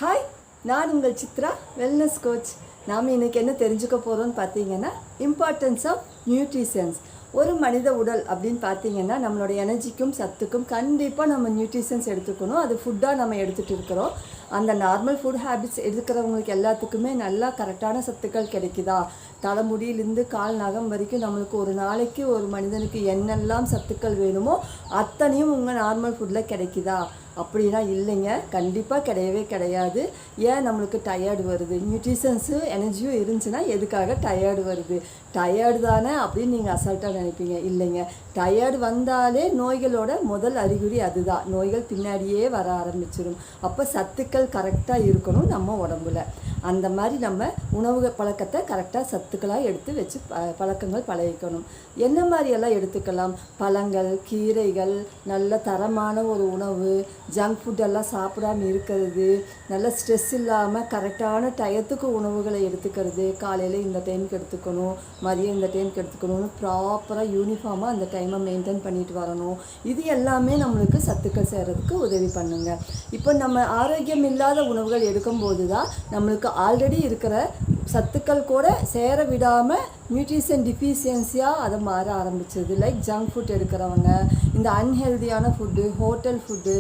Hi, நான் உங்கள் Chitra wellness coach. நாம் இன்றைக்கி என்ன தெரிஞ்சுக்க போகிறோம்னு பார்த்தீங்கன்னா, இம்பார்ட்டன்ஸ் ஆஃப் நியூட்ரிஷன்ஸ். ஒரு மனித உடல் அப்படின்னு பார்த்தீங்கன்னா, நம்மளோட எனர்ஜிக்கும் சத்துக்கும் கண்டிப்பாக நம்ம நியூட்ரிஷன்ஸ் எடுத்துக்கணும். அது ஃபுட்டாக நம்ம எடுத்துகிட்டு இருக்கிறோம். அந்த நார்மல் ஃபுட் ஹேபிட்ஸ் எடுக்கிறவங்களுக்கு எல்லாத்துக்குமே நல்லா கரெக்டான சத்துக்கள் கிடைக்குதா? தலைமுடியிலேருந்து கால் நகம் வரைக்கும் நம்மளுக்கு ஒரு நாளைக்கு ஒரு மனிதனுக்கு என்னெல்லாம் சத்துக்கள் வேணுமோ அத்தனையும் உங்கள் நார்மல் ஃபுட்டில் கிடைக்குதா அப்படின்னா இல்லைங்க, கண்டிப்பாக கிடையவே கிடையாது. ஏன் நம்மளுக்கு டயர்டு வருது? நியூட்ரிஷன்ஸு எனர்ஜியும் இருந்துச்சுன்னா எதுக்காக டயர்டு வருது? டயர்டு தானே அப்படின்னு நீங்கள் அசால்ட்டாக நினைப்பீங்க. இல்லைங்க, டயர்டு வந்தாலே நோய்களோட முதல் அறிகுறி அதுதான். நோய்கள் பின்னாடியே வர ஆரம்பிச்சிடும். அப்போ சத்துக்கள் கரெக்டாக இருக்கணும் நம்ம உடம்புல. அந்த மாதிரி நம்ம உணவு பழக்கத்தை கரெக்டாக சத்துக்களாக எடுத்து வச்சு பழக்கங்கள் பழகிக்கணும். என்ன மாதிரியெல்லாம் எடுத்துக்கலாம்? பழங்கள், கீரைகள், நல்ல தரமான ஒரு உணவு, ஜங்க் ஃபுட்டெல்லாம் சாப்பிடாமல் இருக்கிறது, நல்ல ஸ்ட்ரெஸ் இல்லாமல் கரெக்டான டயத்துக்கு உணவுகளை எடுத்துக்கிறது. காலையில் இந்த டைமுக்கு எடுத்துக்கணும், மதியம் இந்த டைமுக்கு எடுத்துக்கணும்னு ப்ராப்பராக யூனிஃபார்மாக அந்த டைமை மெயின்டைன் பண்ணிட்டு வரணும். இது எல்லாமே நம்மளுக்கு சத்துக்கள் சேர்கிறதுக்கு உதவி பண்ணுங்க. இப்போ நம்ம ஆரோக்கியம் இல்லாத உணவுகள் எடுக்கும்போது தான் நம்மளுக்கு ஆல்ரெடி இருக்கிற சத்துக்கள் கூட சேர விடாமல் நியூட்ரிஷன் டிஃபிஷியன்சியாக அதை மாற ஆரம்பிச்சது. லைக் ஜங்க் ஃபுட் எடுக்கிறவங்க, இந்த அன்ஹெல்தியான ஃபுட்டு, ஹோட்டல் ஃபுட்டு,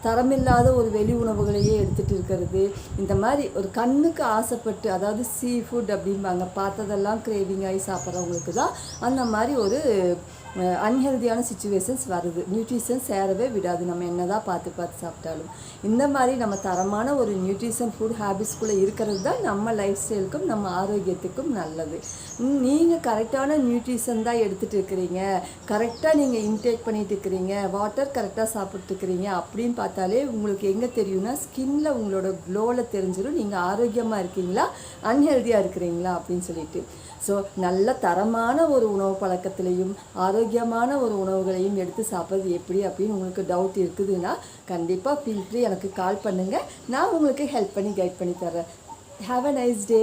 தரமில்லாத ஒரு வெளி உணவுகளையே எடுத்துகிட்டு இருக்கிறது. இந்த மாதிரி ஒரு கண்ணுக்கு ஆசைப்பட்டு, அதாவது சீ ஃபுட் அப்படிம்பாங்க, பார்த்ததெல்லாம் கிரேவிங் ஆகி சாப்பிட்றவங்களுக்கு தான் அந்த மாதிரி ஒரு அன்ஹெல்தியான சிச்சுவேஷன்ஸ் வருது. நியூட்ரிஷன் சேரவே விடாது, நம்ம என்ன தான் பார்த்து சாப்பிட்டாலும். இந்த மாதிரி நம்ம தரமான ஒரு நியூட்ரிஷன் ஃபுட் ஹேபிட்ஸ்குள்ளே இருக்கிறது தான் நம்ம லைஃப் ஸ்டைலுக்கும் நம்ம ஆரோக்கியத்துக்கும் நல்லது. நீங்கள் கரெக்டான நியூட்ரிஷன் தான் எடுத்துகிட்டு இருக்கிறீங்க, கரெக்டாக நீங்கள் இன்டேக் பண்ணிட்டு இருக்கிறீங்க, வாட்டர் கரெக்டாக சாப்பிட்டுருக்கிறீங்க அப்படின்னு பார்த்தாலே உங்களுக்கு எங்கே தெரியும்னா, ஸ்கின்னில் உங்களோட க்ளோவில் தெரிஞ்சிடும் நீங்கள் ஆரோக்கியமாக இருக்கீங்களா அன்ஹெல்தியாக இருக்கிறீங்களா அப்படின்னு சொல்லிட்டு. ஸோ நல்ல தரமான ஒரு உணவு பழக்கத்திலையும் ஆரோக்கியமான ஒரு உணவுகளையும் எடுத்து சாப்பிட்றது எப்படி அப்படின்னு உங்களுக்கு டவுட் இருக்குதுன்னா கண்டிப்பாக ஃபீல் ஃப்ரீ எனக்கு கால் பண்ணுங்கள். நான் உங்களுக்கு ஹெல்ப் பண்ணி கைட் பண்ணி தரேன். Have a nice day.